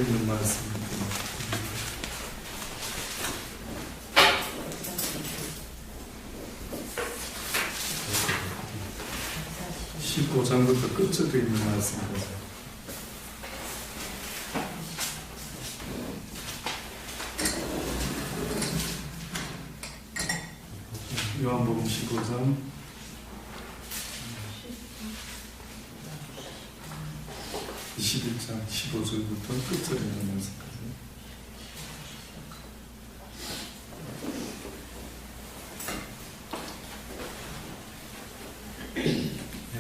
있는 말씀입니다. 15장부터 끝으로 있는 말씀입니다. 요한복음 15장 21장 15절부터 끝으로 있는 말씀까지.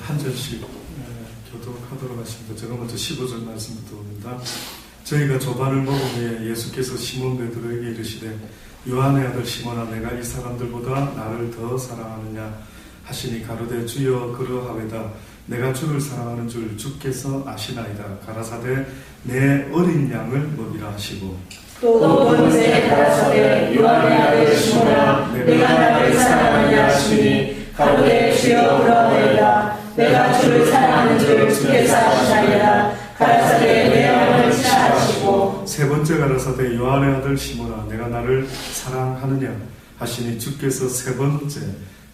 한 절씩 교독하도록 하십니다. 제가 먼저 15절 말씀부터 봅니다. 저희가 조반을 먹으며 예수께서 시몬 베드로에게 이르시되 요한의 아들 시몬아 내가 이 사람들보다 나를 더 사랑하느냐 하시니 가로되 주여 그러하외다. 내가 주를 사랑하는 줄 주께서 아시나이다. 가라사대 내 어린 양을 먹이라 하시고 또 번째 가라사대 요한의 아들 시몬아 내가 나를 사랑하느냐 하시니 가로되 주여 그러하외다. 내가 주를 사랑하는 줄 주께서 아시나이다. 가라사대 내 양을 치라 하시고 세 번째 가라사대 요한의 아들 시몬아 내가 나를 사랑하느냐 하시니 주께서 세 번째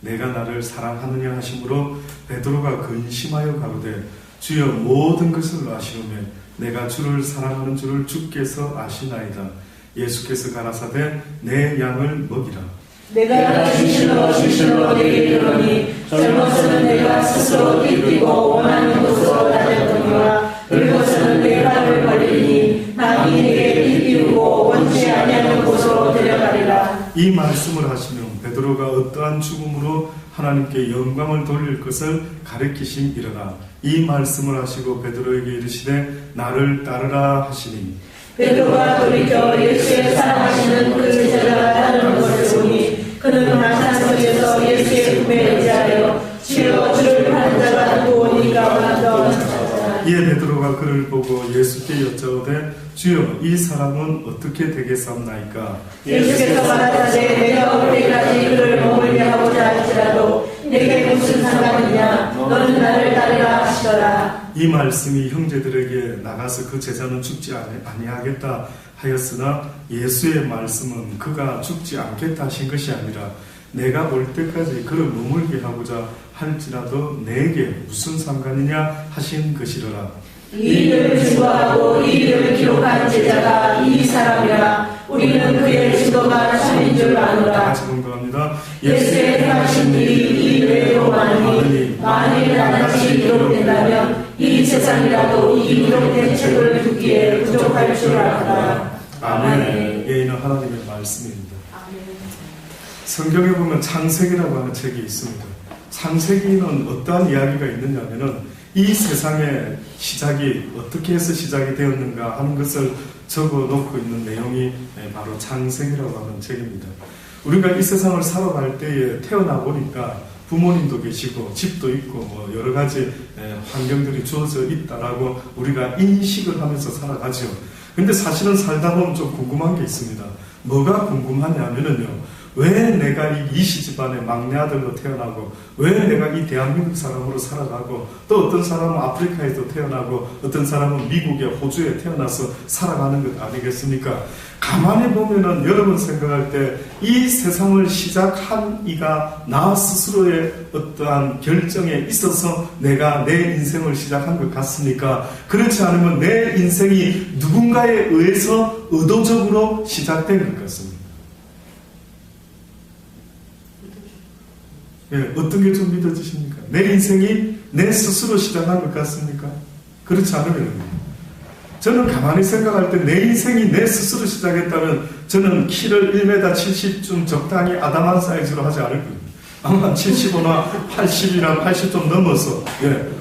내가 나를 사랑하느냐 하심으로 베드로가 근심하여 가로되 주여 모든 것을 아시오매 내가 주를 사랑하는 줄을 주께서 아시나이다. 예수께서 가라사대 내 양을 먹이라. 내가 진실로 내게 이르노니 젊어서는 내가 스스로 뛰고 원하는 곳으로 다녔거니와 늙어서는 내 발을 벌리니 남이 내게 뛰고 원치 아니하는 곳으로 데려가리라. 이 말씀을 하시면 베드로가 어떠한 죽음으로 하나님께 영광을 돌릴 것을 가르치심이러라. 이 말씀을 하시고 베드로에게 이르시되 나를 따르라 하시니 베드로가 돌이켜 예수의 사랑하시는 그 제자가 따르는 것을 보니 그는 마산성에서 예수의 품에 의지하여 주여 주를 파는 자가 누구 오니까 원한다. 이에 베드로가 그를 보고 예수께 여짜오되 주여 이 사람은 어떻게 되겠사옵나이까. 예수께서 말하시되 내가 올 때까지 그를 머물게 하고자 할지라도 내게 무슨 상관이냐 너는 나를 따르라 하시더라. 이 말씀이 형제들에게 나가서 그 제자는 죽지 아니하겠다 하였으나 예수의 말씀은 그가 죽지 않겠다 하신 것이 아니라 내가 올 때까지 그를 머물게 하고자 할지라도 내게 무슨 상관이냐 하신 것이로라. 이 일을 증거하고 이 일을 기록한 제자가 이 사람이라. 우리는 그의 증거가 참인 줄 아노라. 같이 공부합니다. 예수의 행하신 일이 이 외에도 많으니 만일 나같이 기록된다면 이 세상이라도 이 기록된 책을 듣기에 부족할 줄 알아라. 아멘. 예는 하나님의 말씀입니다. 성경에 보면 창세기라고 하는 책이 있습니다. 창세기는 어떠한 이야기가 있느냐면은 이 세상의 시작이 어떻게 해서 시작이 되었는가 하는 것을 적어 놓고 있는 내용이 바로 창세기라고 하는 책입니다. 우리가 이 세상을 살아갈 때에 태어나 보니까 부모님도 계시고 집도 있고 뭐 여러 가지 환경들이 주어져 있다라고 우리가 인식을 하면서 살아가죠. 근데 사실은 살다 보면 좀 궁금한 게 있습니다. 뭐가 궁금하냐면은요. 왜 내가 이 시집안의 막내 아들로 태어나고 왜 내가 이 대한민국 사람으로 살아가고 또 어떤 사람은 아프리카에도 태어나고 어떤 사람은 미국에 호주에 태어나서 살아가는 것 아니겠습니까? 가만히 보면은 여러분 생각할 때 이 세상을 시작한 이가 나 스스로의 어떠한 결정에 있어서 내가 내 인생을 시작한 것 같습니까? 그렇지 않으면 내 인생이 누군가에 의해서 의도적으로 시작된 것 같습니다. 예, 어떤 게 좀 믿어지십니까? 내 인생이 내 스스로 시작한 것 같습니까? 그렇지 않으면 저는 가만히 생각할 때 내 인생이 내 스스로 시작했다면 저는 키를 1m 70쯤 적당히 아담한 사이즈로 하지 않을 겁니다. 아마 75나 80이나 80 좀 넘어서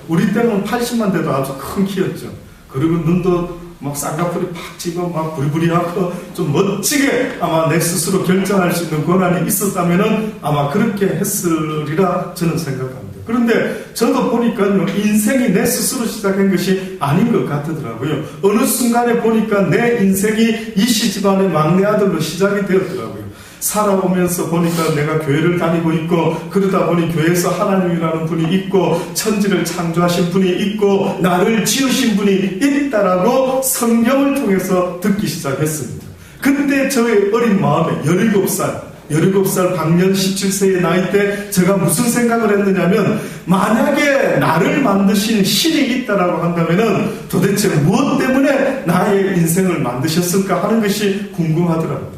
우리 때는 80만 돼도 아주 큰 키였죠. 그리고 눈도 막 쌍꺼풀이 팍 찍어 막 부리부리하고 좀 멋지게 아마 내 스스로 결정할 수 있는 권한이 있었다면은 아마 그렇게 했으리라 저는 생각합니다. 그런데 저도 보니까요 인생이 내 스스로 시작한 것이 아닌 것 같더라고요. 어느 순간에 보니까 내 인생이 이 시집안의 막내 아들로 시작이 되었더라고요. 살아오면서 보니까 내가 교회를 다니고 있고, 그러다 보니 교회에서 하나님이라는 분이 있고, 천지를 창조하신 분이 있고, 나를 지으신 분이 있다라고 성경을 통해서 듣기 시작했습니다. 그때 저의 어린 마음에 17살 방년 17세의 나이 때 제가 무슨 생각을 했느냐면, 만약에 나를 만드신 신이 있다라고 한다면은 도대체 무엇 때문에 나의 인생을 만드셨을까 하는 것이 궁금하더라고요.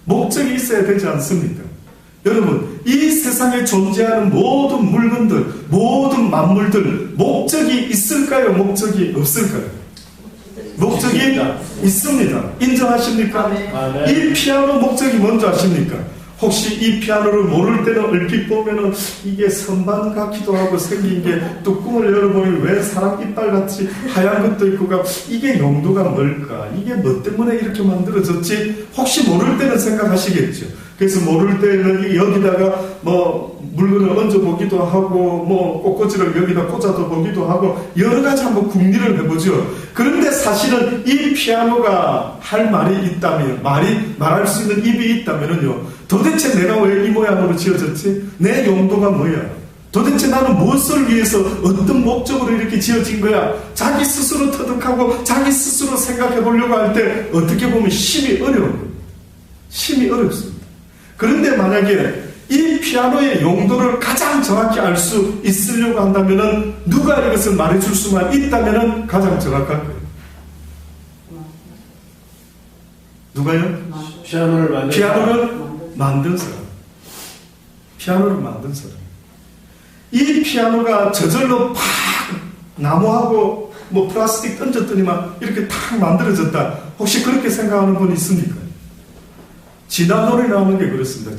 목적이 있어야 되지 않습니까? 여러분, 이 세상에 존재하는 모든 물건들, 모든 만물들, 목적이 있을까요? 목적이 없을까요? 목적이 있습니다. 인정하십니까? 이 피아노 목적이 뭔지 아십니까? 혹시 이 피아노를 모를 때는 얼핏 보면은 이게 선반 같기도 하고 생긴 게 뚜껑을 열어보면 왜 사람 이빨 같이 하얀 것도 있고, 이게 용도가 뭘까? 이게 뭐 때문에 이렇게 만들어졌지? 혹시 모를 때는 생각하시겠죠. 그래서 모를 때는 여기다가 뭐 물건을 얹어보기도 하고, 뭐 꽃꽂이를 여기다 꽂아도 보기도 하고, 여러 가지 한번 궁리를 해보죠. 그런데 사실은 이 피아노가 할 말이 있다면, 말할 수 있는 입이 있다면은요, 도대체 내가 왜 이 모양으로 지어졌지? 내 용도가 뭐야? 도대체 나는 무엇을 위해서 어떤 목적으로 이렇게 지어진 거야? 자기 스스로 터득하고 자기 스스로 생각해 보려고 할 때 어떻게 보면 심히 어렵습니다. 그런데 만약에 이 피아노의 용도를 가장 정확히 알 수 있으려고 한다면은, 누가 이것을 말해줄 수만 있다면은 가장 정확할 거예요. 누가요? 피아노를 만든 사람. 피아노를 만든 사람. 이 피아노가 저절로 팍 나무하고 뭐 플라스틱 던졌더니만 이렇게 탁 만들어졌다. 혹시 그렇게 생각하는 분이 있습니까? 진화론이라는 게 그렇습니다.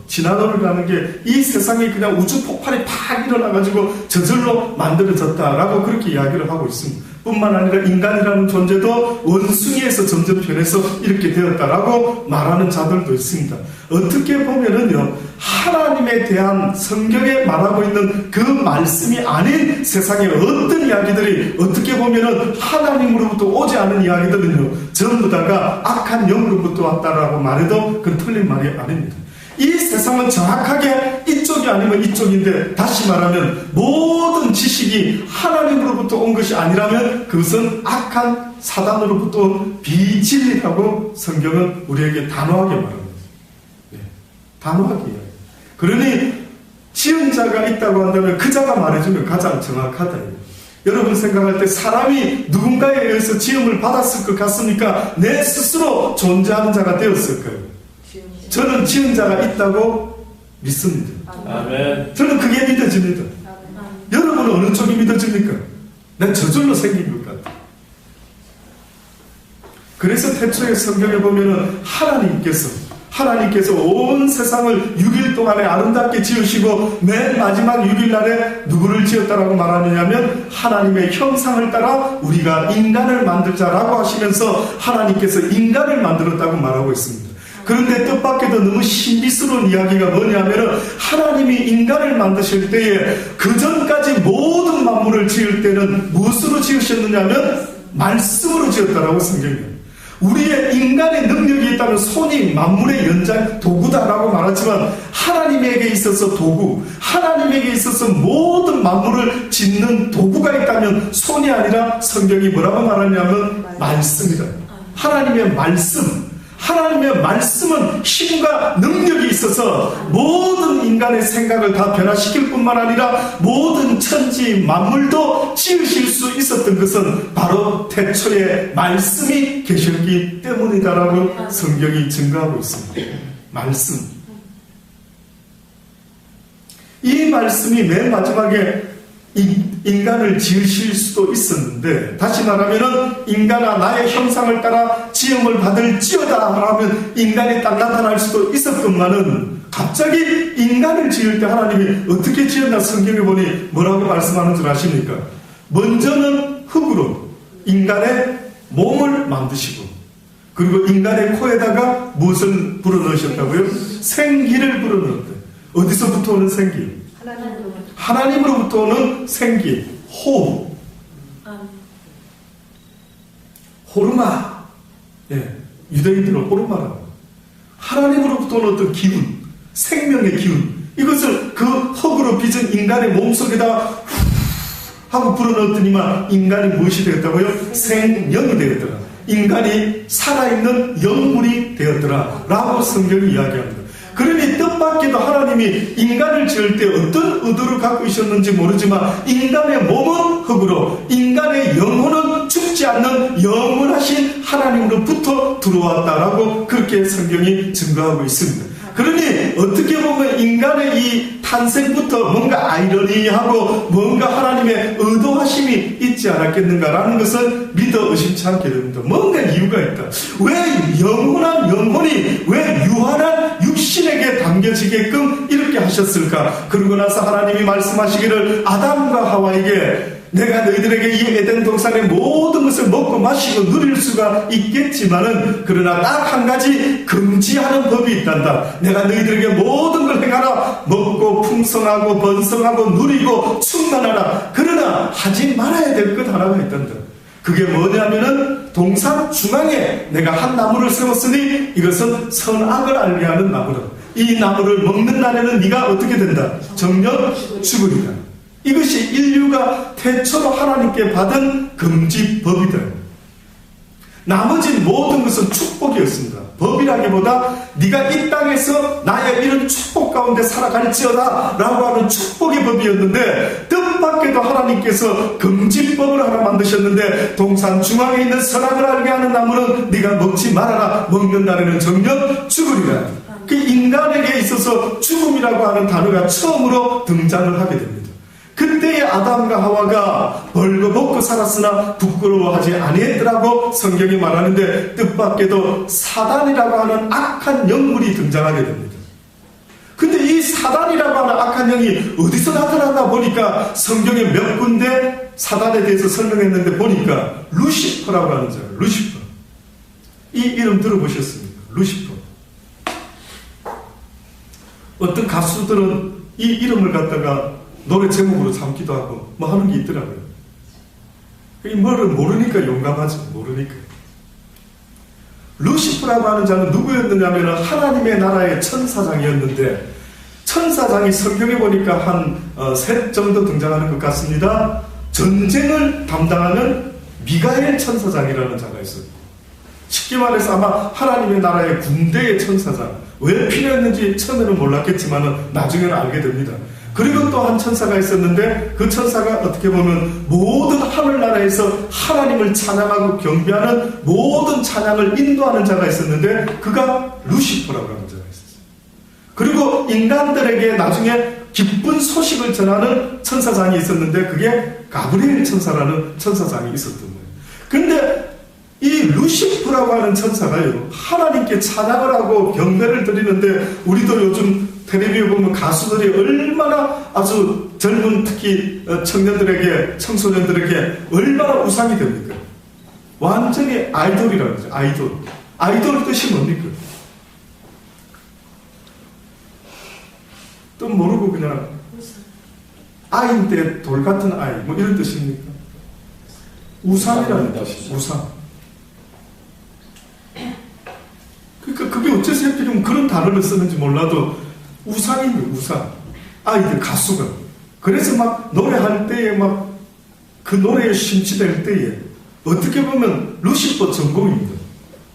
진화론이라는 게 이 세상에 그냥 우주 폭발이 팍 일어나가지고 저절로 만들어졌다라고 그렇게 이야기를 하고 있습니다. 뿐만 아니라 인간이라는 존재도 원숭이에서 점점 변해서 이렇게 되었다라고 말하는 자들도 있습니다. 어떻게 보면은요, 하나님에 대한 성경에 말하고 있는 그 말씀이 아닌 세상의 어떤 이야기들이 어떻게 보면은 하나님으로부터 오지 않은 이야기들은요, 전부 다가 악한 영으로부터 왔다라고 말해도 그건 틀린 말이 아닙니다. 이 세상은 정확하게 이쪽이 아니면 이쪽인데, 다시 말하면 모든 지식이 하나님으로부터 온 것이 아니라면 그것은 악한 사단으로부터 비진리라고 성경은 우리에게 단호하게 말합니다. 단호하게 이야기해요. 그러니 지은 자가 있다고 한다면 그 자가 말해주면 가장 정확하다. 여러분 생각할 때 사람이 누군가에 의해서 지음을 받았을 것 같습니까? 내 스스로 존재하는 자가 되었을까요? 저는 지은 자가 있다고 믿습니다. 아멘. 저는 그게 믿어집니다. 여러분은 어느 쪽이 믿어집니까? 난 저절로 생긴 것 같아요. 그래서 태초에 성경에 보면은 하나님께서 온 세상을 6일 동안에 아름답게 지으시고 맨 마지막 6일 날에 누구를 지었다라고 말하느냐면, 하나님의 형상을 따라 우리가 인간을 만들자라고 하시면서 하나님께서 인간을 만들었다고 말하고 있습니다. 그런데 뜻밖에도 너무 신비스러운 이야기가 뭐냐면은, 하나님이 인간을 만드실 때에 그 전까지 모든 만물을 지을 때는 무엇으로 지으셨느냐면 말씀으로 지었다라고 성경이에요. 우리의 인간의 능력이 있다면 손이 만물의 연장 도구다라고 말하지만, 하나님에게 있어서 도구, 하나님에게 있어서 모든 만물을 짓는 도구가 있다면 손이 아니라 성경이 뭐라고 말하냐면 말씀이다. 하나님의 말씀은 힘과 능력이 있어서 모든 인간의 생각을 다 변화시킬 뿐만 아니라 모든 천지 만물도 지으실 수 있었던 것은 바로 태초에 말씀이 계셨기 때문이다라고 성경이 증거하고 있습니다. 말씀. 이 말씀이 맨 마지막에 인간을 지으실 수도 있었는데, 다시 말하면은 인간아 나의 형상을 따라 지음을 받을지어다 하면 인간이 딱 나타날 수도 있었건만은, 갑자기 인간을 지을 때 하나님이 어떻게 지었나 성경에 보니 뭐라고 말씀하는 줄 아십니까? 먼저는 흙으로 인간의 몸을 만드시고, 그리고 인간의 코에다가 무엇을 불어넣으셨다고요? 생기를 불어넣었대요. 어디서부터 오는 생기? 하나님으로부터 오는 생기, 호흡. 호르마. 유대인들은 호르마라고. 하나님으로부터 어떤 기운, 생명의 기운, 이것을 그 흙으로 빚은 인간의 몸속에다 하고 불어넣었더니만 인간이 무엇이 되었다고요? 생명이 되었더라. 인간이 살아있는 영물이 되었더라 라고 성경이 이야기합니다. 그러니 뜻밖에도 하나님이 인간을 지을 때 어떤 의도를 갖고 있었는지 모르지만 인간의 몸은 흙으로, 인간의 영혼은 죽지 않는 영원하신 하나님으로부터 들어왔다라고 그렇게 성경이 증거하고 있습니다. 그러니 어떻게 보면 인간의 이 탄생부터 뭔가 아이러니하고 뭔가 하나님의 의도하심이 있지 않았겠는가라는 것을 믿어 의심치 않게 됩니다. 뭔가 이유가 있다. 왜 영원한 영혼이 왜 유한한 육신에게 담겨지게끔 이렇게 하셨을까? 그러고 나서 하나님이 말씀하시기를 아담과 하와에게 내가 너희들에게 이 에덴 동산의 모든 것을 먹고 마시고 누릴 수가 있겠지만은 그러나 딱 한 가지 금지하는 법이 있단다. 내가 너희들에게 모든 걸 행하라. 먹고 풍성하고 번성하고 누리고 충만하라. 그러나 하지 말아야 될 것 하나가 있단다. 그게 뭐냐면은 동산 중앙에 내가 한 나무를 세웠으니 이것은 선악을 알게 하는 나무다. 이 나무를 먹는 날에는 네가 어떻게 된다? 정녕 죽으리라. 이것이 인류가 태초로 하나님께 받은 금지법이다. 나머지 모든 것은 축복이었습니다. 법이라기보다 네가 이 땅에서 나의 이런 축복 가운데 살아갈지어다 라고 하는 축복의 법이었는데 뜻밖에도 하나님께서 금지법을 하나 만드셨는데 동산 중앙에 있는 선악을 알게 하는 나무는 네가 먹지 말아라. 먹는 날에는 정녕 죽으리라. 그 인간에게 있어서 죽음이라고 하는 단어가 처음으로 등장을 하게 됩니다. 그때의 아담과 하와가 벌거벗고 살았으나 부끄러워하지 아니했더라고 성경이 말하는데 뜻밖에도 사단이라고 하는 악한 영물이 등장하게 됩니다. 근데 이 사단이라고 하는 악한 영이 어디서 나타났나 보니까 성경에 몇 군데 사단에 대해서 설명했는데 보니까 루시퍼라고 하는 자예요. 루시퍼. 이 이름 들어보셨습니까? 루시퍼. 어떤 가수들은 이 이름을 갖다가 노래 제목으로 삼기도 하고 뭐 하는 게 있더라고요. 이 뭐를 모르니까 용감하지. 모르니까. 루시퍼라고 하는 자는 누구였느냐면 하나님의 나라의 천사장이었는데 천사장이 성경에 보니까 한 셋 정도 등장하는 것 같습니다. 전쟁을 담당하는 미가엘 천사장이라는 자가 있어요. 쉽게 말해서 아마 하나님의 나라의 군대의 천사장. 왜 필요했는지 처음에는 몰랐겠지만 나중에는 알게 됩니다. 그리고 또 한 천사가 있었는데 그 천사가 어떻게 보면 모든 하늘나라에서 하나님을 찬양하고 경배하는 모든 찬양을 인도하는 자가 있었는데 그가 루시퍼라고 하는 자가 있었어요. 그리고 인간들에게 나중에 기쁜 소식을 전하는 천사장이 있었는데 그게 가브리엘 천사라는 천사장이 있었던 거예요. 근데 이 루시퍼라고 하는 천사가요 하나님께 찬양을 하고 경배를 드리는데 우리도 요즘 텔레비에 보면 가수들이 얼마나 아주 젊은 특히 청년들에게 청소년들에게 얼마나 우상이 됩니까? 완전히 아이돌이라고 하죠. 아이돌. 아이돌 뜻이 뭡니까? 또 모르고 그냥 아이인데 돌 같은 아이 뭐 이런 뜻입니까? 우상이라는 뜻이 우상. 그러니까 그게 어째서 하필이면 그런 단어를 쓰는지 몰라도 우상입니다. 우상. 아이들 가수가. 그래서 막 노래할 때에 막 그 노래에 심취될 때에 어떻게 보면 루시퍼 전공입니다.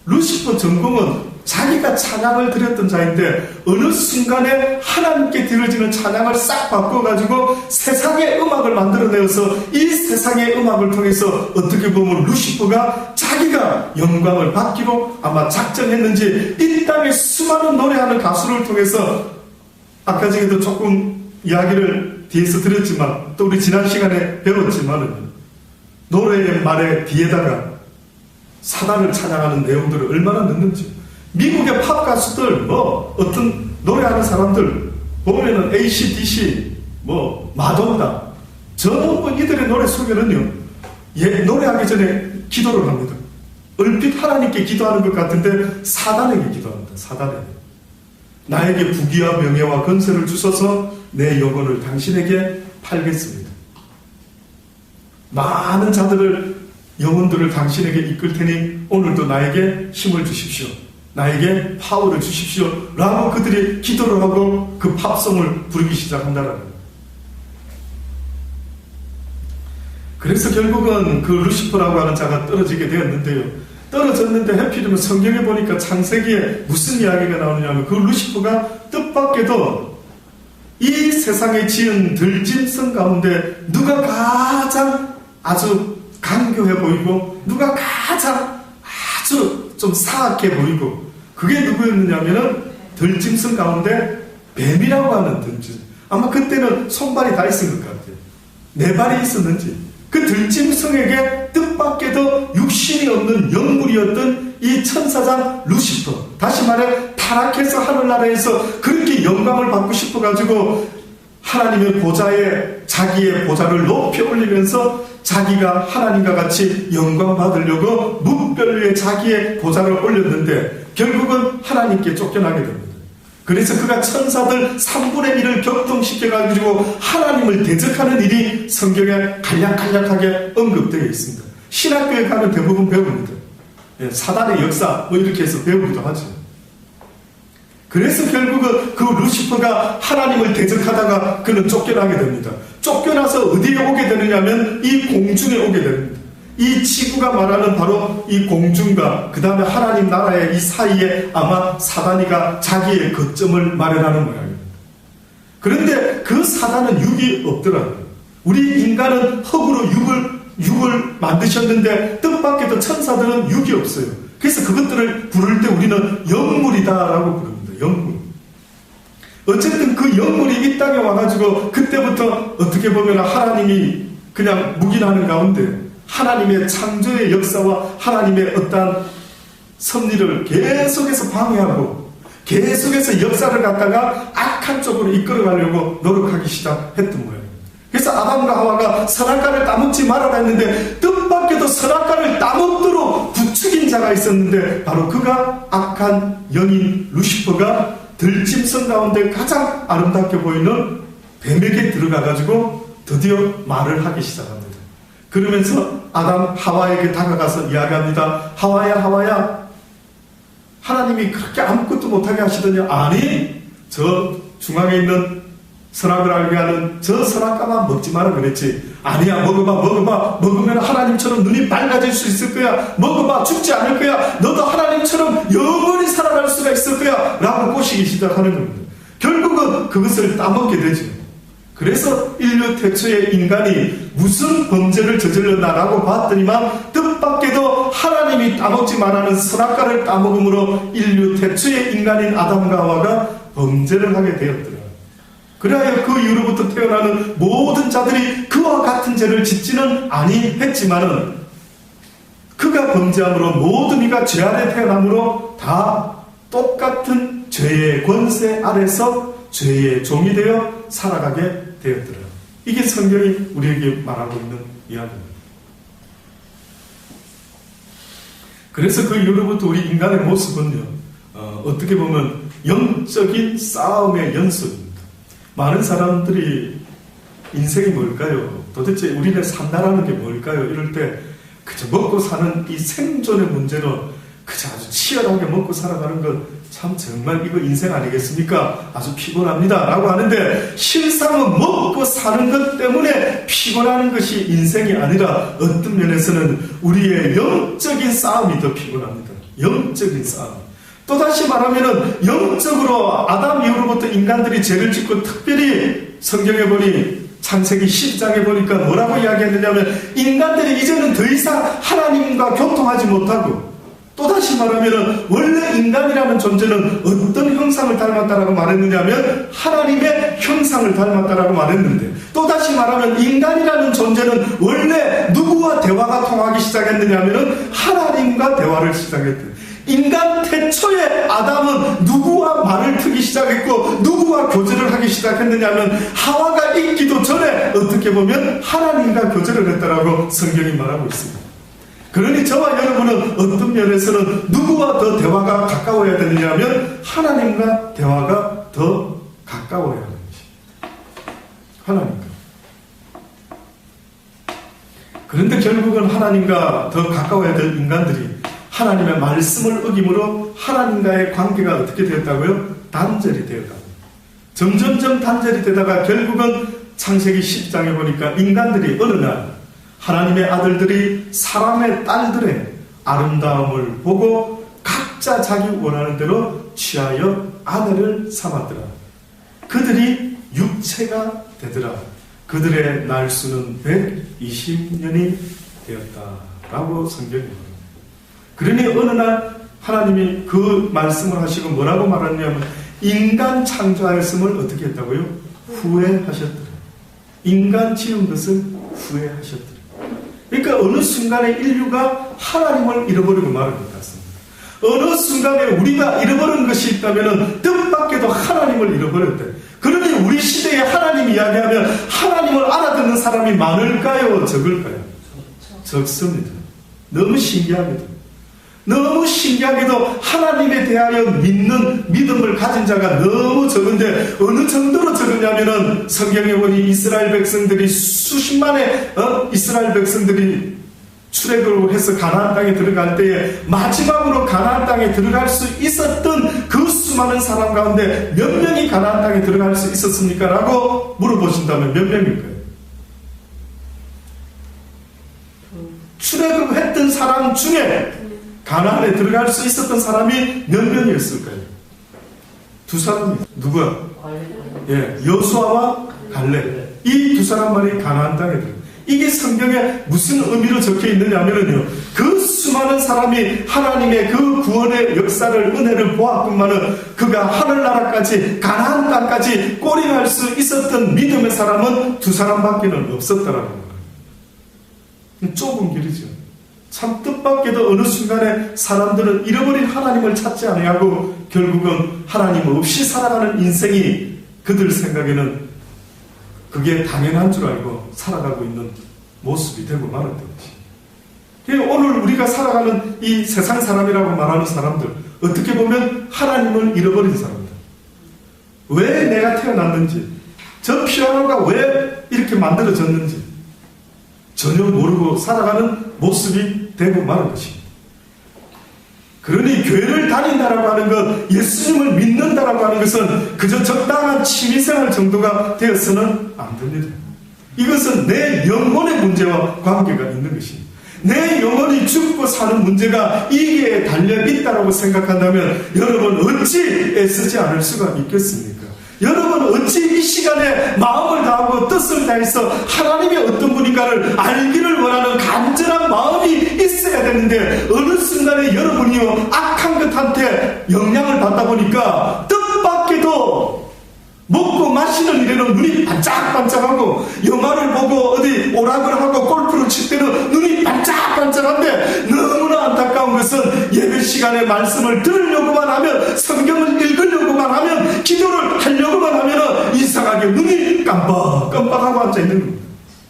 루시퍼 전공은 자기가 찬양을 드렸던 자인데 어느 순간에 하나님께 드려지는 찬양을 싹 바꿔가지고 세상의 음악을 만들어내어서 이 세상의 음악을 통해서 어떻게 보면 루시퍼가 자기가 영광을 받기로 아마 작정했는지 이 땅에 수많은 노래하는 가수를 통해서 아까 전에도 조금 이야기를 뒤에서 드렸지만 또 우리 지난 시간에 배웠지만 노래의 말의 뒤에다가 사단을 찬양하는 내용들을 얼마나 넣는지 미국의 팝 가수들 뭐 어떤 노래하는 사람들 보면은 AC/DC 뭐 마돈나 전부 이들의 노래 속에는요 노래하기 전에 기도를 합니다. 얼핏 하나님께 기도하는 것 같은데 사단에게 기도합니다. 사단에게 나에게 부귀와 명예와 건설을 주셔서 내 영혼을 당신에게 팔겠습니다. 많은 자들을 영혼들을 당신에게 이끌 테니 오늘도 나에게 힘을 주십시오. 나에게 파워를 주십시오 라고 그들이 기도를 하고 그 팝송을 부르기 시작한다는 거예요. 그래서 결국은 그 루시퍼라고 하는 자가 떨어지게 되었는데요. 떨어졌는데 해필이면 성경에 보니까 창세기에 무슨 이야기가 나오냐면 그 루시퍼가 뜻밖에도 이 세상에 지은 들짐승 가운데 누가 가장 아주 간교해 보이고 누가 가장 아주 좀 사악해 보이고 그게 누구였느냐면은 들짐승 가운데 뱀이라고 하는 들짐승. 아마 그때는 손발이 다 있은 것 같아요. 네 발이 있었는지 그 들짐승에게 뜻밖에도 육신이 없는 영물이었던 이 천사장 루시퍼, 다시 말해 타락해서 하늘나라에서 그렇게 영광을 받고 싶어가지고 하나님의 보좌에 자기의 보좌를 높이 올리면서 자기가 하나님과 같이 영광 받으려고 뭇별 위에 자기의 보좌를 올렸는데 결국은 하나님께 쫓겨나게 됩니다. 그래서 그가 천사들 3분의 1을 격동시켜가지고 하나님을 대적하는 일이 성경에 간략하게 언급되어 있습니다. 신학교에 가면 대부분 배웁니다. 사단의 역사 뭐 이렇게 해서 배우기도 하죠. 그래서 결국은 그 루시퍼가 하나님을 대적하다가 그는 쫓겨나게 됩니다. 쫓겨나서 어디에 오게 되느냐면 이 공중에 오게 됩니다. 이 지구가 말하는 바로 이 공중과 그 다음에 하나님 나라의 이 사이에 아마 사단이가 자기의 거점을 마련하는 모양입니다. 그런데 그 사단은 육이 없더라고요. 우리 인간은 흙으로 육을 만드셨는데 뜻밖에도 천사들은 육이 없어요. 그래서 그것들을 부를 때 우리는 영물이다라고 부릅니다. 영물. 어쨌든 그 영물이 이 땅에 와가지고 그때부터 어떻게 보면 하나님이 그냥 묵인하는 가운데 하나님의 창조의 역사와 하나님의 어떠한 섭리를 계속해서 방해하고 계속해서 역사를 갖다가 악한 쪽으로 이끌어가려고 노력하기 시작했던 거예요. 그래서 아담과 하와가 선악과를 따먹지 말아라 했는데 뜻밖에도 선악과를 따먹도록 부추긴 자가 있었는데 바로 그가 악한 영인 루시퍼가 들짐승 가운데 가장 아름답게 보이는 뱀에게 들어가가지고 드디어 말을 하기 시작합니다. 그러면서 아담 하와에게 다가가서 이야기합니다. 하와야 하나님이 그렇게 아무것도 못하게 하시더니 아니 저 중앙에 있는 선악을 알게 하는 저 선악과만 먹지 마라 그랬지. 아니야 먹어봐 먹으면 하나님처럼 눈이 밝아질 수 있을 거야. 먹어봐 죽지 않을 거야. 너도 하나님처럼 영원히 살아갈 수가 있을 거야 라고 꼬시기 시작하는 겁니다. 결국은 그것을 따먹게 되죠. 그래서 인류 태초의 인간이 무슨 범죄를 저질렀나라고 봤더니만 뜻밖에도 하나님이 따먹지 말라는 선악과를 따먹음으로 인류 태초의 인간인 아담과 하와가 범죄를 하게 되었더라. 그래야 그 이후로부터 태어나는 모든 자들이 그와 같은 죄를 짓지는 아니했지만은 그가 범죄함으로 모든 이가 죄 아래 태어남으로 다 똑같은 죄의 권세 아래서 죄의 종이 되어 살아가게 되었더라. 이게 성경이 우리에게 말하고 있는 이야기입니다. 그래서 그 이후로부터 우리 인간의 모습은요, 어떻게 보면 영적인 싸움의 연속입니다. 많은 사람들이 인생이 뭘까요? 도대체 우리네 산다라는 게 뭘까요? 이럴 때 그저 먹고 사는 이 생존의 문제로 그저 아주 치열하게 먹고 살아가는 것 참 정말 이거 인생 아니겠습니까? 아주 피곤합니다 라고 하는데 실상은 먹고 사는 것 때문에 피곤하는 것이 인생이 아니라 어떤 면에서는 우리의 영적인 싸움이 더 피곤합니다. 영적인 싸움. 또다시 말하면 영적으로 아담 이후로부터 인간들이 죄를 짓고 특별히 성경에 보니 창세기 10장에 보니까 뭐라고 이야기했느냐면 인간들이 이제는 더 이상 하나님과 교통하지 못하고 또다시 말하면 원래 인간이라는 존재는 어떤 형상을 닮았다라고 말했느냐면 하나님의 형상을 닮았다라고 말했는데 또다시 말하면 인간이라는 존재는 원래 누구와 대화가 통하기 시작했느냐면 하나님과 대화를 시작했대. 인간 태초에 아담은 누구와 말을 트기 시작했고 누구와 교제를 하기 시작했느냐면 하와가 있기도 전에 어떻게 보면 하나님과 교제를 했다라고 성경이 말하고 있습니다. 그러니 저와 여러분은 어떤 면에서는 누구와 더 대화가 가까워야 되느냐면 하나님과 대화가 더 가까워야 하는 것입니다. 하나님과. 그런데 결국은 하나님과 더 가까워야 될 인간들이 하나님의 말씀을 어김으로 하나님과의 관계가 어떻게 되었다고요? 단절이 되었다고. 점점점 단절이 되다가 결국은 창세기 10장에 보니까 인간들이 어느 날 하나님의 아들들이 사람의 딸들의 아름다움을 보고 각자 자기 원하는 대로 취하여 아내를 삼았더라. 그들이 육체가 되더라. 그들의 날수는 120년이 되었다라고 성경이 말합니다. 그러니 어느 날 하나님이 그 말씀을 하시고 뭐라고 말하냐면 인간 창조하였음을 어떻게 했다고요? 후회하셨더라. 인간 지은 것을 후회하셨더라. 그러니까 어느 순간에 인류가 하나님을 잃어버리고 말은 것 같습니다. 어느 순간에 우리가 잃어버린 것이 있다면 뜻밖에도 하나님을 잃어버렸대. 그러니 우리 시대에 하나님 이야기하면 하나님을 알아듣는 사람이 많을까요? 적을까요? 적습니다. 너무 신기합니다. 너무 신기하게도 하나님에 대하여 믿는 믿음을 가진 자가 너무 적은데 어느 정도로 적으냐면은 성경에 보니 이스라엘 백성들이 수십만의 이스라엘 백성들이 출애굽을 해서 가나안 땅에 들어갈 때에 마지막으로 가나안 땅에 들어갈 수 있었던 그 수많은 사람 가운데 몇 명이 가나안 땅에 들어갈 수 있었습니까? 라고 물어보신다면 몇 명일까요? 출애굽했던 사람 중에 가나안에 들어갈 수 있었던 사람이 몇 명이었을까요? 두 사람이 누구야? 예, 여수아와 갈렙. 이 두 사람만이 가나안 땅에 들어요. 이게 성경에 무슨 의미로 적혀 있느냐면요, 그 수많은 사람이 하나님의 그 구원의 역사를, 은혜를 보았건만은 그가 하늘나라까지, 가나안 땅까지 꼬리갈 수 있었던 믿음의 사람은 두 사람밖에는 없었다라는 거예요. 좁은 길이죠. 참 뜻밖에도 어느 순간에 사람들은 잃어버린 하나님을 찾지 아니하고 결국은 하나님 없이 살아가는 인생이 그들 생각에는 그게 당연한 줄 알고 살아가고 있는 모습이 되고 말았던 것이. 오늘 우리가 살아가는 이 세상 사람이라고 말하는 사람들, 어떻게 보면 하나님을 잃어버린 사람들. 왜 내가 태어났는지, 저 피아노가 왜 이렇게 만들어졌는지 전혀 모르고 살아가는 모습이 되고 마는 것입니다. 그러니 교회를 다닌다라고 하는 것, 예수님을 믿는다라고 하는 것은 그저 적당한 취미생활 정도가 되어서는 안 됩니다. 이것은 내 영혼의 문제와 관계가 있는 것입니다. 내 영혼이 죽고 사는 문제가 이게 달려있다라고 생각한다면 여러분 어찌 애쓰지 않을 수가 있겠습니까? 여러분 어찌 이 시간에 마음을 다하고 뜻을 다해서 하나님이 어떤 분인가를 알기를 원하는 간절한 마음이 있어야 되는데 어느 순간에 여러분이요 악한 것한테 영향을 받다 보니까 뜻밖에도 먹고 마시는 일에는 눈이 반짝반짝하고 영화를 보고 어디 오락을 하고 골프를 칠 때는 눈이 반짝반짝한데 너무나 안타까운 것은 예배 시간에 말씀을 들으려고만 하면 성경을 읽으려고만 하면 기도를 하려고만 하면 이상하게 눈이 깜빡깜빡하고 앉아있는 겁니다.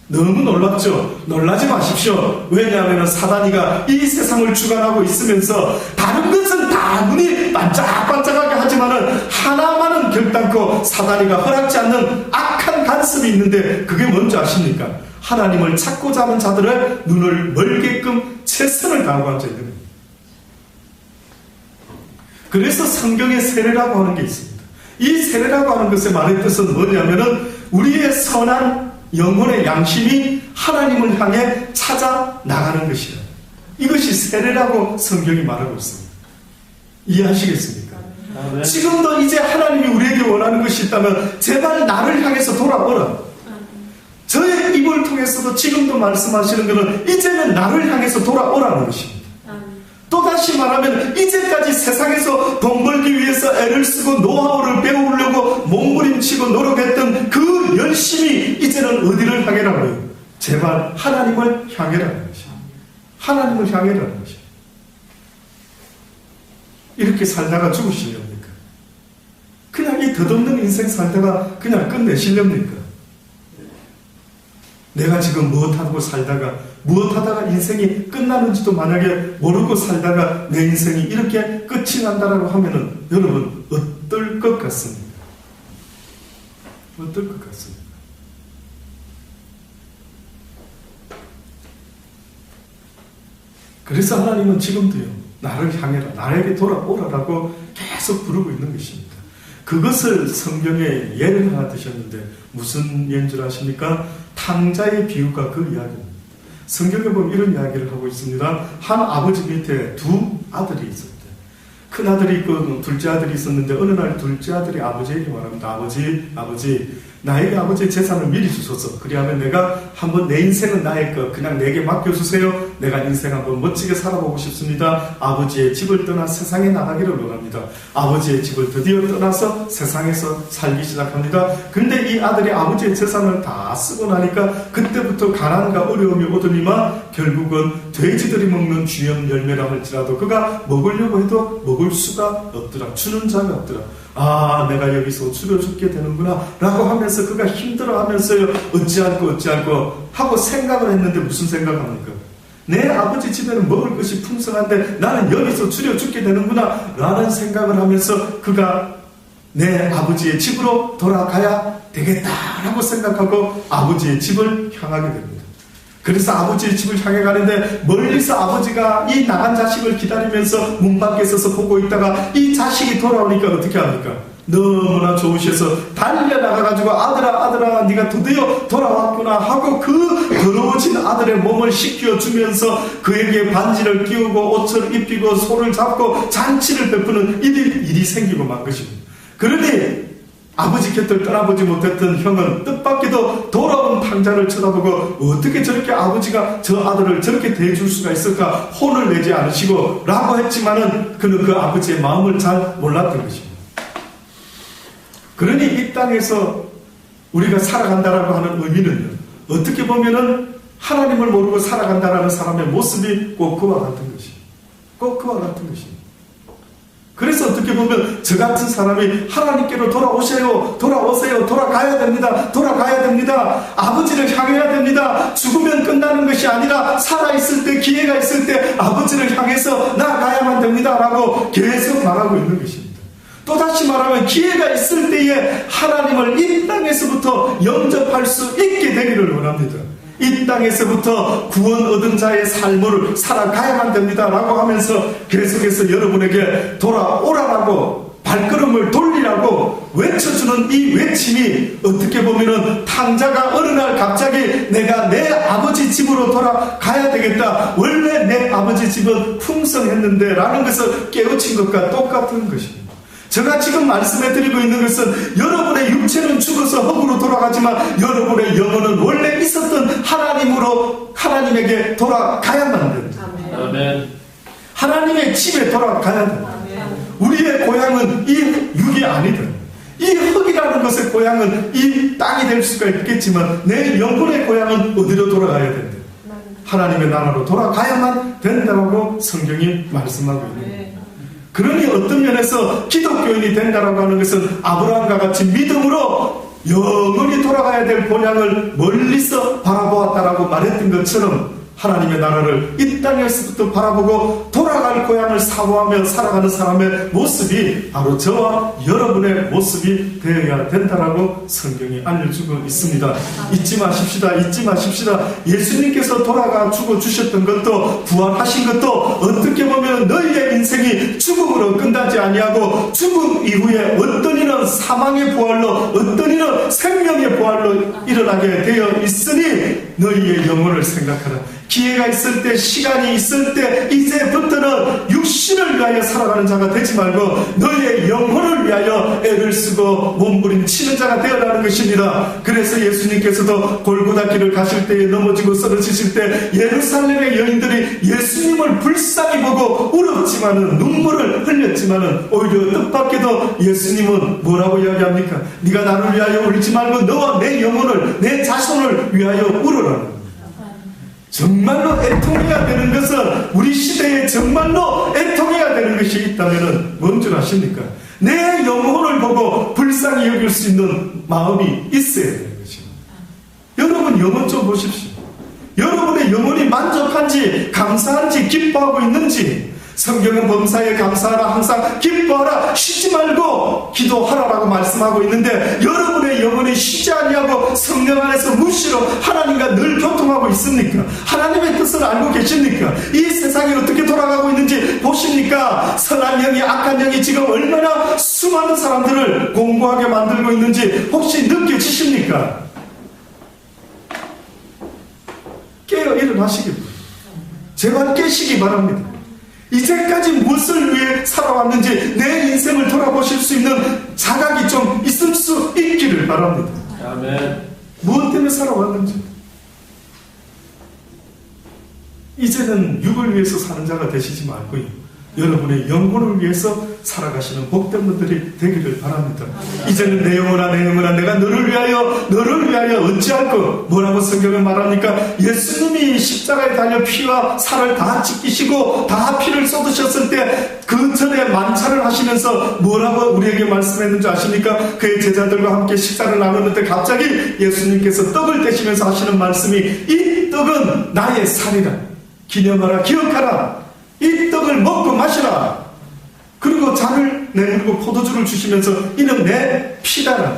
너무 놀랍죠? 놀라지 마십시오. 왜냐하면 사단이가 이 세상을 주관하고 있으면서 다른 것은 다 눈이 반짝반짝하게 하지만은 하나만은 결단코 사단이가 허락지 않는 악한 간섭이 있는데 그게 뭔지 아십니까? 하나님을 찾고자 하는 자들의 눈을 멀게끔 최선을 다하고 앉아있는 겁니다. 그래서 성경에 세례라고 하는 게 있습니다. 이 세례라고 하는 것의 말의 뜻은 뭐냐면은 우리의 선한 영혼의 양심이 하나님을 향해 찾아 나가는 것이다. 이것이 세례라고 성경이 말하고 있습니다. 이해하시겠습니까? 지금도 이제 하나님이 우리에게 원하는 것이 있다면 제발 나를 향해서 돌아오라. 저의 입을 통해서도 지금도 말씀하시는 것은 이제는 나를 향해서 돌아오라는 것입니다. 또다시 말하면 이제까지 세상에서 돈 벌기 위해서 애를 쓰고 노하우를 배우려고 몸부림치고 노력했던 그 열심이 이제는 어디를 향해라고요? 제발 하나님을 향해라는 것입니다. 하나님을 향해라는 것입니다. 이렇게 살다가 죽으시렵니까? 그냥 이 덧없는 인생 살다가 그냥 끝내시렵니까? 내가 지금 무엇하고 살다가 무엇하다가 인생이 끝나는지도 만약에 모르고 살다가 내 인생이 이렇게 끝이 난다라고 하면은 여러분 어떨 것 같습니까? 어떨 것 같습니까? 그래서 하나님은 지금도요 나를 향해라, 나에게 돌아오라라고 계속 부르고 있는 것입니다. 그것을 성경에 예를 하나 드셨는데 무슨 예인 줄 아십니까? 탕자의 비유가 그 이야기입니다. 성경에 보면 이런 이야기를 하고 있습니다. 한 아버지 밑에 두 아들이 있었대. 큰 아들이 있고 둘째 아들이 있었는데 어느 날 둘째 아들이 아버지에게 말합니다. 아버지, 나에게 아버지의 재산을 미리 주소서. 그리하면 내가 한번 내 인생은 나의 것 그냥 내게 맡겨주세요. 내가 인생 한번 멋지게 살아보고 싶습니다. 아버지의 집을 떠나 세상에 나가기를 원합니다. 아버지의 집을 드디어 떠나서 세상에서 살기 시작합니다. 근데 이 아들이 아버지의 재산을 다 쓰고 나니까 그때부터 가난과 어려움이 오더니만 결국은 돼지들이 먹는 주염 열매라 할지라도 그가 먹으려고 해도 먹을 수가 없더라. 주는 자가 없더라. 아, 내가 여기서 줄여 죽게 되는구나 라고 하면서 그가 힘들어하면서요 어찌할꼬 하고 생각을 했는데 무슨 생각합니까? 내 아버지 집에는 먹을 것이 풍성한데 나는 여기서 줄여 죽게 되는구나 라는 생각을 하면서 그가 내 아버지의 집으로 돌아가야 되겠다라고 생각하고 아버지의 집을 향하게 됩니다. 그래서 아버지의 집을 향해 가는데 멀리서 아버지가 이 나간 자식을 기다리면서 문 밖에 서서 보고 있다가 이 자식이 돌아오니까 어떻게 합니까? 너무나 좋으셔서 달려나가가지고 아들아 네가 드디어 돌아왔구나 하고 그 더러워진 아들의 몸을 씻겨주면서 그에게 반지를 끼우고 옷을 입히고 소를 잡고 잔치를 베푸는 일이 생기고 만 것입니다. 그러니 아버지 곁을 떠나보지 못했던 형은 뜻밖에도 돌아온 탕자를 쳐다보고 어떻게 저렇게 아버지가 저 아들을 저렇게 대해줄 수가 있을까 혼을 내지 않으시고 라고 했지만은 그는 그 아버지의 마음을 잘 몰랐던 것입니다. 그러니 이 땅에서 우리가 살아간다라고 하는 의미는요, 어떻게 보면은 하나님을 모르고 살아간다라는 사람의 모습이 꼭 그와 같은 것입니다. 꼭 그와 같은 것입니다. 그래서 어떻게 보면 저 같은 사람이 하나님께로 돌아오세요, 돌아가야 됩니다. 아버지를 향해야 됩니다. 죽으면 끝나는 것이 아니라 살아있을 때, 기회가 있을 때 아버지를 향해서 나아가야만 됩니다 라고 계속 말하고 있는 것입니다. 또다시 말하면 기회가 있을 때에 하나님을 이 땅에서부터 영접할 수 있게 되기를 원합니다. 이 땅에서부터 구원 얻은 자의 삶을 살아가야만 됩니다 라고 하면서 계속해서 여러분에게 돌아오라라고 발걸음을 돌리라고 외쳐주는 이 외침이 어떻게 보면은 탕자가 어느 날 갑자기 내가 내 아버지 집으로 돌아가야 되겠다, 원래 내 아버지 집은 풍성했는데 라는 것을 깨우친 것과 똑같은 것입니다. 제가 지금 말씀해드리고 있는 것은 여러분의 육체는 죽어서 흙으로 돌아가지만 여러분의 영혼은 원래 있었던 하나님에게 돌아가야만 됩니다. 아멘. 하나님의 집에 돌아가야 됩니다. 우리의 고향은 이 육이 아니든 이 흙이라는 것의 고향은 이 땅이 될 수가 있겠지만 내 영혼의 고향은 어디로 돌아가야 된다? 하나님의 나라로 돌아가야만 된다고 성경이 말씀하고 있는 거예요. 그러니 어떤 면에서 기독교인이 된다라고 하는 것은 아브라함과 같이 믿음으로 영원히 돌아가야 될 본향을 멀리서 바라보았다라고 말했던 것처럼 하나님의 나라를 이 땅에서부터 바라보고 돌아갈 고향을 사모하며 살아가는 사람의 모습이 바로 저와 여러분의 모습이 되어야 된다라고 성경이 알려주고 있습니다. 잊지 마십시다. 예수님께서 돌아가 죽어주셨던 것도 부활하신 것도 어떻게 보면 너희의 인생이 죽음으로 끝나지 아니하고 죽음 이후에 어떤 이는 사망의 부활로 어떤 이는 생명의 부활로 일어나게 되어 있으니 너희의 영혼을 생각하라. 기회가 있을 때, 시간이 있을 때 이제부터는 육신을 위하여 살아가는 자가 되지 말고 너희의 영혼을 위하여 애를 쓰고 몸부림치는 자가 되어라는 것입니다. 그래서 예수님께서도 골고다 길을 가실 때에 넘어지고 쓰러지실 때 예루살렘의 여인들이 예수님을 불쌍히 보고 울었지만은 눈물을 흘렸지만은 오히려 뜻밖에도 예수님은 뭐라고 이야기합니까? 네가 나를 위하여 울지 말고 너와 내 영혼을, 내 자손을 위하여 울어라. 정말로 애통해야 되는 것은 우리 시대에 정말로 애통해야 되는 것이 있다면 뭔 줄 아십니까? 내 영혼을 보고 불쌍히 여길 수 있는 마음이 있어야 되는 것입니다. 여러분 영혼 좀 보십시오. 여러분의 영혼이 만족한지 감사한지 기뻐하고 있는지. 성경은 범사에 감사하라, 항상 기뻐하라, 쉬지 말고 기도하라라고 말씀하고 있는데 여러분의 영혼이 쉬지 아니하고 성령 안에서 무시로 하나님과 늘 교통하고 있습니까? 하나님의 뜻을 알고 계십니까? 이 세상이 어떻게 돌아가고 있는지 보십시오. 보십니까? 선한 영이 악한 영이 지금 얼마나 수많은 사람들을 공고하게 만들고 있는지 혹시 느껴지십니까? 깨어 일어나시기 바랍니다. 제발 깨시기 바랍니다. 이제까지 무엇을 위해 살아왔는지 내 인생을 돌아보실 수 있는 자각이 좀 있을 수 있기를 바랍니다. 아멘. 무엇 때문에 살아왔는지. 이제는 육을 위해서 사는 자가 되시지 말고요. 여러분의 영혼을 위해서 살아가시는 복된 분들이 되기를 바랍니다. 이제는 내 영혼아 내가 너를 위하여 어찌할 것. 뭐라고 성경은 말합니까? 예수님이 십자가에 달려 피와 살을 다 찢기시고 다 피를 쏟으셨을 때 그 전에 만찬을 하시면서 뭐라고 우리에게 말씀했는지 아십니까? 그의 제자들과 함께 식사를 나누는데 갑자기 예수님께서 떡을 떼시면서 하시는 말씀이 이 떡은 나의 살이라. 기념하라, 기억하라. 이 떡을 먹고 마시라. 그리고 잔을 내밀고 포도주를 주시면서 이는 내 피다라.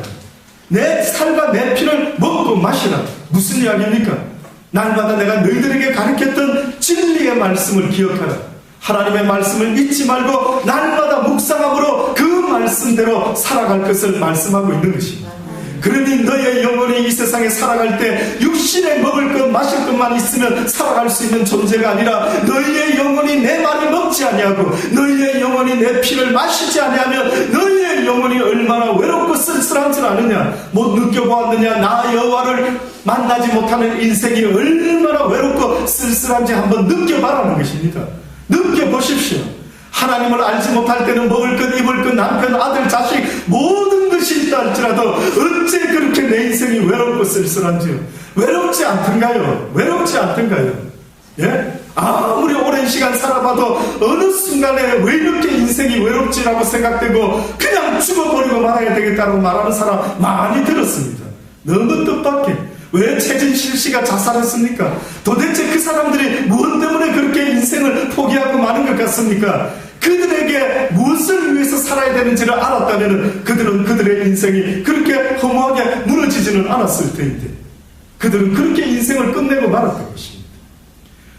내 살과 내 피를 먹고 마시라. 무슨 이야기입니까? 날마다 내가 너희들에게 가르쳤던 진리의 말씀을 기억하라. 하나님의 말씀을 잊지 말고 날마다 묵상함으로 그 말씀대로 살아갈 것을 말씀하고 있는 것입니다. 그러니 너의 영혼이 이 세상에 살아갈 때 육신에 먹을 것 마실 것만 있으면 살아갈 수 있는 존재가 아니라 너희의 영혼이 내 말을 먹지 아니하고 너희의 영혼이 내 피를 마시지 아니하면 너희의 영혼이 얼마나 외롭고 쓸쓸한 줄 아느냐. 못 느껴보았느냐. 나 여호와를 만나지 못하는 인생이 얼마나 외롭고 쓸쓸한지 한번 느껴봐라는 것입니다. 느껴보십시오. 하나님을 알지 못할 때는 먹을 것, 입을 것, 남편, 아들, 자식 모든 것이 있다 할지라도 어째 그렇게 내 인생이 외롭고 쓸쓸한지요. 외롭지 않던가요? 외롭지 않던가요? 예? 아무리 오랜 시간 살아봐도 어느 순간에 왜 이렇게 인생이 외롭지라고 생각되고 그냥 죽어버리고 말아야 되겠다고 말하는 사람 많이 들었습니다. 너무 뜻밖에. 왜 최진실 씨가 자살했습니까? 도대체 그 사람들이 무엇 때문에 그렇게 인생을 포기하고 마는 것 같습니까? 그들에게 무엇을 위해서 살아야 되는지를 알았다면 그들은 그들의 인생이 그렇게 허무하게 무너지지는 않았을 텐데 그들은 그렇게 인생을 끝내고 말았던 것입니다.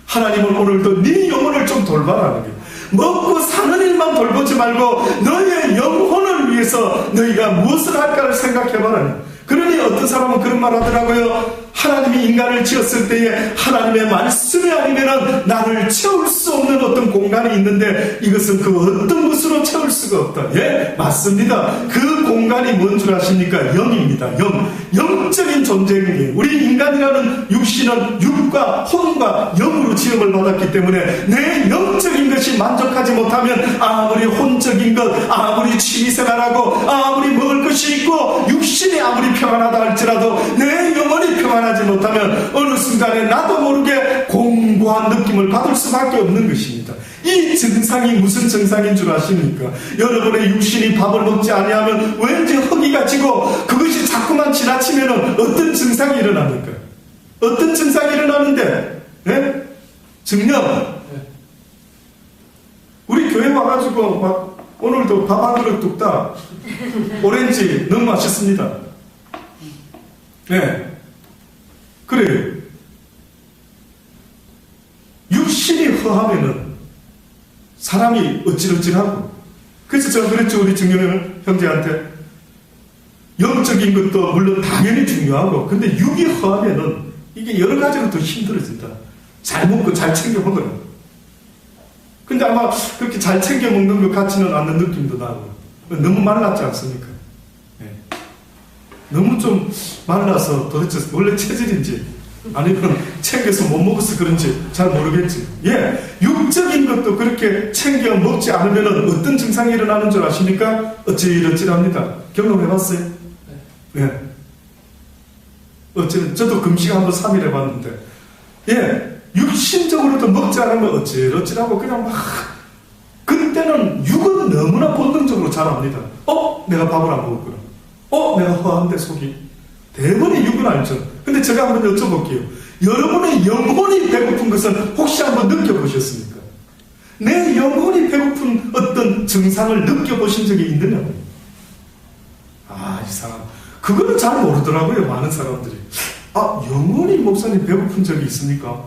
하나님은 오늘도 네 영혼을 좀 돌봐라는 게 먹고 사는 일만 돌보지 말고 너의 영혼을 위해서 너희가 무엇을 할까를 생각해봐라. 그러니 어떤 사람은 그런 말 하더라고요. 하나님이 인간을 지었을 때에 하나님의 말씀이 아니면 나를 채울 수 없는 어떤 공간이 있는데 이것은 그 어떤 것으로 채울 수가 없다. 예, 맞습니다. 그 공간이 뭔 줄 아십니까? 영입니다. 영적인 존재인 우리 인간이라는 육신은 육과 혼과 영으로 지음을 받았기 때문에 내 영적인 것이 만족하지 못하면 아무리 혼적인 것, 아무리 취미생활하고 아무리 먹을 것이 있고 육신이 아무리 평안하다 할지라도 내 영혼이 평안하지 못하면 어느 순간에 나도 모르게 공고한 느낌을 받을 수밖에 없는 것입니다. 이 증상이 무슨 증상인 줄 아십니까? 여러분의 육신이 밥을 먹지 아니하면 왠지 허기가 지고 그것이 자꾸만 지나치면 어떤 증상이 일어납니까? 어떤 증상이 일어나는데? 네? 증명. 우리 교회 와가지고 막 오늘도 밥 한 그릇 뚝딱 오렌지 너무 맛있습니다. 네. 그래요. 육신이 허하면은 사람이 어찌어찌하고 그래서 제가 그랬죠. 우리 증명을 형제한테 영적인 것도 물론 당연히 중요하고 근데 육이 허하면은 이게 여러 가지로 더 힘들어진다. 잘 먹고 잘 챙겨 먹어라. 근데 아마 그렇게 잘 챙겨 먹는 것 같지는 않는 느낌도 나고 너무 말랐지 않습니까? 네. 너무 좀 말라서 도대체 원래 체질인지 아니면 챙겨서 못 먹어서 그런지 잘 모르겠지. 예, 육적인 것도 그렇게 챙겨 먹지 않으면 어떤 증상이 일어나는 줄 아십니까? 어찌러찌합니다. 경험해봤어요? 예. 저도 금식 한번 3일 해봤는데 예, 육신적으로도 먹지 않으면 어찌러찌하고 그냥 막 그때는 육은 너무나 본능적으로 잘 압니다. 내가 밥을 안 먹었구나. 내가 허한데 속이. 대부분의 육은 알죠. 근데 제가 한번 여쭤볼게요. 여러분의 영혼이 배고픈 것은 혹시 한번 느껴보셨습니까? 내 영혼이 배고픈 어떤 증상을 느껴보신 적이 있느냐고요. 이상한. 그거는 잘 모르더라고요. 많은 사람들이. 영혼이 목사님 배고픈 적이 있습니까?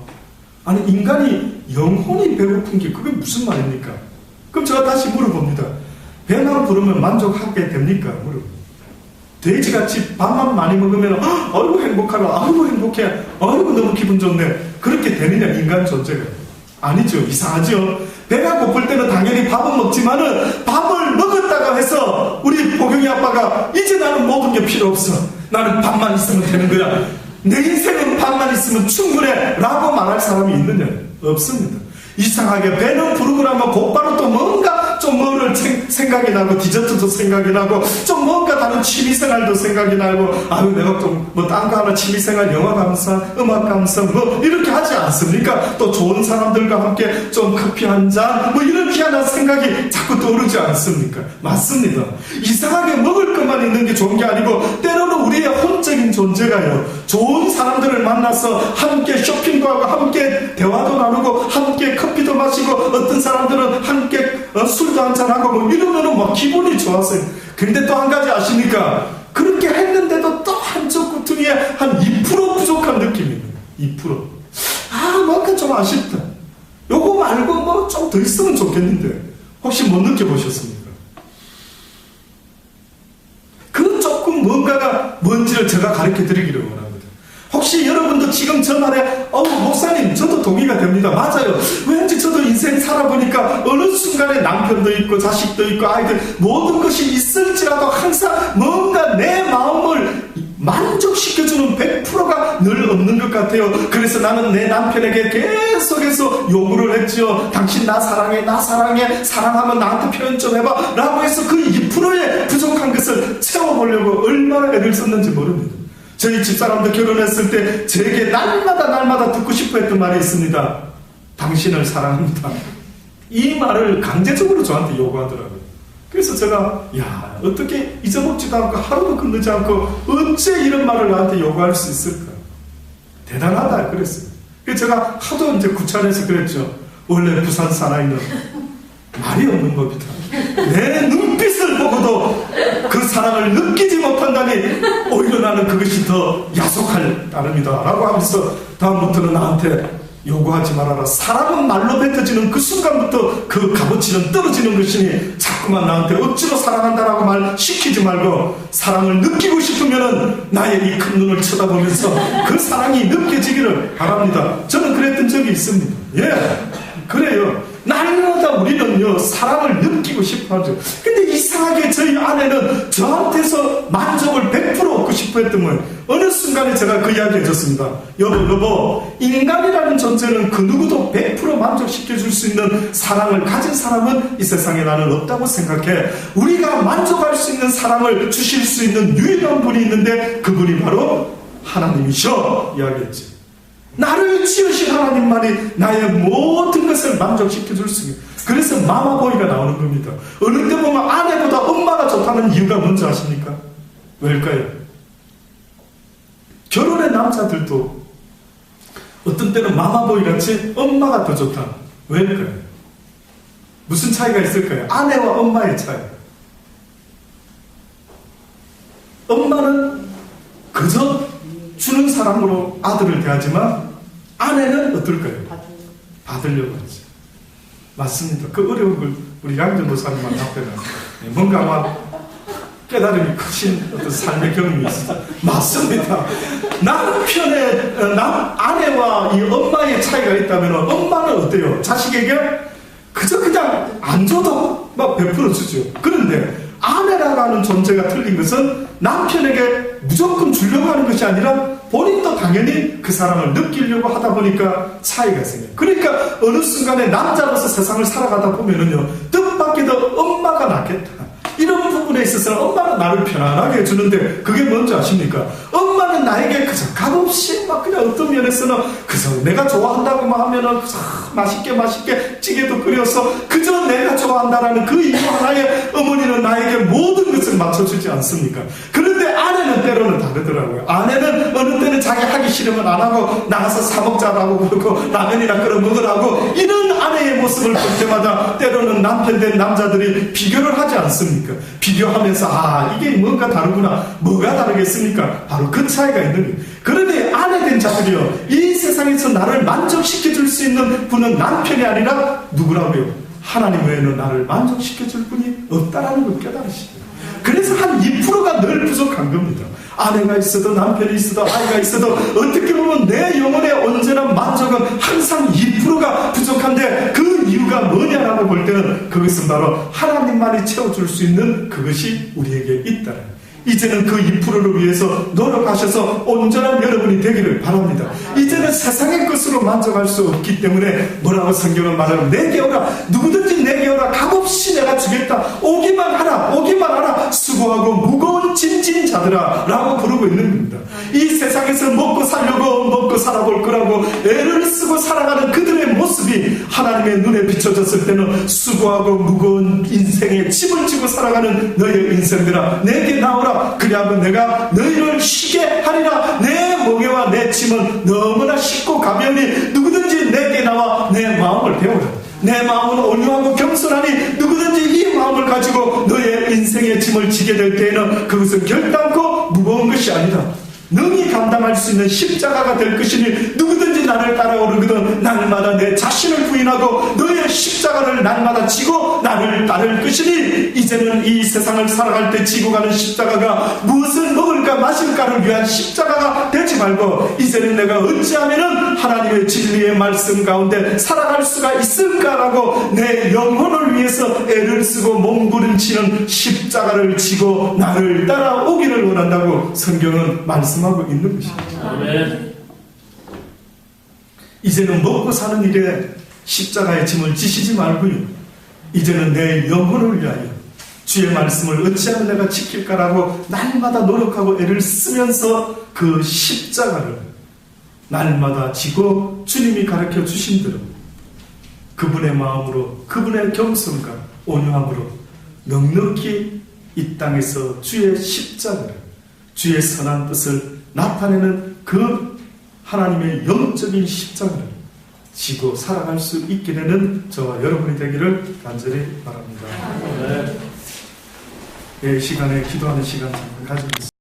아니 인간이 영혼이 배고픈 게 그게 무슨 말입니까? 그럼 제가 다시 물어봅니다. 배만 부르면 만족하게 됩니까? 돼지같이 밥만 많이 먹으면 아이고 행복하라, 아이고 행복해, 아이고 너무 기분 좋네, 그렇게 되느냐 인간 존재가? 아니죠. 이상하죠. 배가 고플 때는 당연히 밥은 먹지만은 밥을 먹었다가 해서 우리 보경이 아빠가 이제 나는 모든 게 필요 없어, 나는 밥만 있으면 되는 거야, 내 인생은 밥만 있으면 충분해 라고 말할 사람이 있느냐? 없습니다. 이상하게 배는 부르고 나면 곧바로 또 뭔가 좀 뭐를 생각이 나고, 디저트도 생각이 나고, 좀 뭔가 다른 취미생활도 생각이 나고, 아유 내가 좀 뭐 딴 거 하나 취미생활, 영화 감상, 음악 감상 뭐 이렇게 하지 않습니까? 또 좋은 사람들과 함께 좀 커피 한 잔 뭐 이렇게 하는 생각이 자꾸 떠오르지 않습니까? 맞습니다. 이상하게 먹을 것만 있는 게 좋은 게 아니고, 때로는 우리의 혼적인 존재가요, 좋은 사람들을 만나서 함께 쇼핑도 하고, 함께 대화도 나누고, 함께 커피도 마시고, 어떤 사람들은 함께 술도 한잔하고 뭐 이러면은 막 기분이 좋았어요. 근데 또 한 가지 아십니까? 그렇게 했는데도 또 한쪽 구퉁이에 한 2% 부족한 느낌이에요. 2%. 뭔가 좀 아쉽다. 요거 말고 뭐 좀 더 있으면 좋겠는데, 혹시 못 느껴보셨습니까? 그 조금 뭔가가 뭔지를 제가 가르쳐 드리기를 원합니다. 혹시 여러분도 지금 저 말에 목사님 저도 동의가 됩니다. 맞아요. 왠지 저도 인생 살아보니까 어느 순간에 남편도 있고 자식도 있고 아이들 모든 것이 있을지라도 항상 뭔가 내 마음을 만족시켜주는 100%가 늘 없는 것 같아요. 그래서 나는 내 남편에게 계속해서 요구를 했죠. 당신 나 사랑해, 나 사랑해, 사랑하면 나한테 표현 좀 해봐 라고 해서 그 2%의 부족한 것을 채워보려고 얼마나 애를 썼는지 모릅니다. 저희 집사람도 결혼했을 때 제게 날마다 듣고 싶어 했던 말이 있습니다. 당신을 사랑합니다. 이 말을 강제적으로 저한테 요구하더라고요. 그래서 제가 어떻게 잊어먹지도 않고 하루도 끝내지 않고 어째 이런 말을 나한테 요구할 수 있을까? 대단하다 그랬어요. 그래서 제가 하도 이제 구차해서 그랬죠. 원래 부산 사나이는 말이 없는 겁니다. 내 눈빛을 보고도 그 사랑을 느끼지 못한다니 오히려 나는 그것이 더 야속할 따름이다 라고 하면서 다음부터는 나한테 요구하지 말아라. 사랑은 말로 뱉어지는 그 순간부터 그 값어치는 떨어지는 것이니 자꾸만 나한테 억지로 사랑한다라고 말 시키지 말고, 사랑을 느끼고 싶으면 나의 이 큰 눈을 쳐다보면서 그 사랑이 느껴지기를 바랍니다. 저는 그랬던 적이 있습니다. 그래요. 날마다 우리는요 사랑을 느끼고 싶어 하죠. 근데 이상하게 저희 아내는 저한테서 만족을 100% 얻고 싶어 했던 거예요. 어느 순간에 제가 그 이야기 해줬습니다. 여보, 인간이라는 존재는 그 누구도 100% 만족시켜줄 수 있는 사랑을 가진 사람은 이 세상에 나는 없다고 생각해. 우리가 만족할 수 있는 사랑을 주실 수 있는 유일한 분이 있는데 그분이 바로 하나님이셔 이야기했지. 나를 지으신 하나님만이 나의 모든 것을 만족시켜줄 수 있는, 그래서 마마보이가 나오는 겁니다. 어느 때 보면 아내보다 엄마가 좋다는 이유가 뭔지 아십니까? 왜일까요? 결혼한 남자들도 어떤 때는 마마보이 같이 엄마가 더 좋다. 왜일까요? 무슨 차이가 있을까요? 아내와 엄마의 차이. 엄마는 그저 주는 사람으로 아들을 대하지만 아내는 어떨까요? 받으려고 하지. 맞습니다. 그 어려운 걸 우리 양전 목사님만 답변하는 뭔가 아마 깨달음이 크신 어떤 삶의 경험이 있어요. 맞습니다. 남편의 아내와 이 엄마의 차이가 있다면 엄마는 어때요? 자식에게 그저 그냥 안 줘도 막 베풀어 주죠. 그런데 아내라는 존재가 틀린 것은 남편에게 무조건 주려고 하는 것이 아니라 본인도 당연히 그 사랑을 느끼려고 하다 보니까 차이가 생겨요. 그러니까 어느 순간에 남자로서 세상을 살아가다 보면은요, 뜻밖에도 엄마가 낫겠다. 이런 부분에 있어서는 엄마는 나를 편안하게 해주는데 그게 뭔지 아십니까? 엄마는 나에게 그저 값없이 막 그냥 어떤 면에서는 그저 내가 좋아한다고만 하면은 맛있게 찌개도 끓여서 그저 내가 좋아한다라는 그 이유 하나에 어머니는 나에게 모든 것을 맞춰주지 않습니까? 그런데 아내는 때로는 다르더라고요. 아내는 어느 때는 자기 하기 싫으면 안 하고 나가서 사 먹자라고 그러고 라면이나 끓여 먹으라고, 이런 아내의 모습을 볼 때마다 때로는 남편 된 남자들이 비교를 하지 않습니까? 비교하면서 이게 뭔가 다르구나. 뭐가 다르겠습니까? 바로 그 차이가 있는 거예요. 그런데 아내 된 자들이요, 이 세상에서 나를 만족시켜줄 수 있는 분은 남편이 아니라 누구라고요? 하나님 외에는 나를 만족시켜줄 분이 없다라는 걸 깨달으십니다. 그래서 한 2%가 늘 부족한 겁니다. 아내가 있어도 남편이 있어도 아이가 있어도 어떻게 보면 내 영혼의 온전한 만족은 항상 2%가 부족한데 그 이유가 뭐냐라고 볼 때는 그것은 바로 하나님만이 채워줄 수 있는 그것이 우리에게 있다는, 이제는 그 2%를 위해서 노력하셔서 온전한 여러분이 되기를 바랍니다. 이제는 세상의 것으로 만족할 수 없기 때문에 뭐라고 성경은 말하는, 내게 오라, 누구든지 내게 오라, 값없이 내가 주겠다, 오기만 하라, 수고하고 무거운 짐진 자들아 라고 부르고 있는 겁니다. 이 세상에서 먹고 살아볼 거라고 애를 쓰고 살아가는 그들의 모습이 하나님의 눈에 비춰졌을 때는 수고하고 무거운 인생의 짐을 지고 살아가는 너의 인생들아, 내게 나오라, 그리하면 내가 너희를 쉬게 하리라. 내 멍에와 내 짐은 너무나 쉽고 가벼우니 누구든지 내게 나와 내 마음을 배우라. 내 마음은 온유하고 겸손하니 누구든지 이 마음을 가지고 너의 인생의 짐을 지게 될 때에는 그것은 결단코 무거운 것이 아니다, 능히 감당할 수 있는 십자가가 될 것이니 누구든지 나를 따라오르거든 날마다 내 자신을 부인하고 너의 십자가를 날마다 지고 나를 따를 것이니, 이제는 이 세상을 살아갈 때 지고 가는 십자가가 무엇을 먹을까 마실까를 위한 십자가가 되지 말고, 이제는 내가 어찌하면 하나님의 진리의 말씀 가운데 살아갈 수가 있을까라고 내 영혼을 위해서 애를 쓰고 몸부림치는 십자가를 지고 나를 따라오기를 원한다고 성경은 말씀하고 있는 것입니다. 아멘. 이제는 먹고 사는 일에 십자가의 짐을 지시지 말고요, 이제는 내 영혼을 위하여 주의 말씀을 어찌하면 내가 지킬까라고 날마다 노력하고 애를 쓰면서 그 십자가를 날마다 지고 주님이 가르쳐 주신 대로 그분의 마음으로, 그분의 겸손과 온유함으로 넉넉히 이 땅에서 주의 십자가를, 주의 선한 뜻을 나타내는 그 하나님의 영적인 십자가를 지고 살아갈 수 있게 되는 저와 여러분이 되기를 간절히 바랍니다. 아멘. 이 시간에 기도하는 시간 잠깐 가지겠습니다.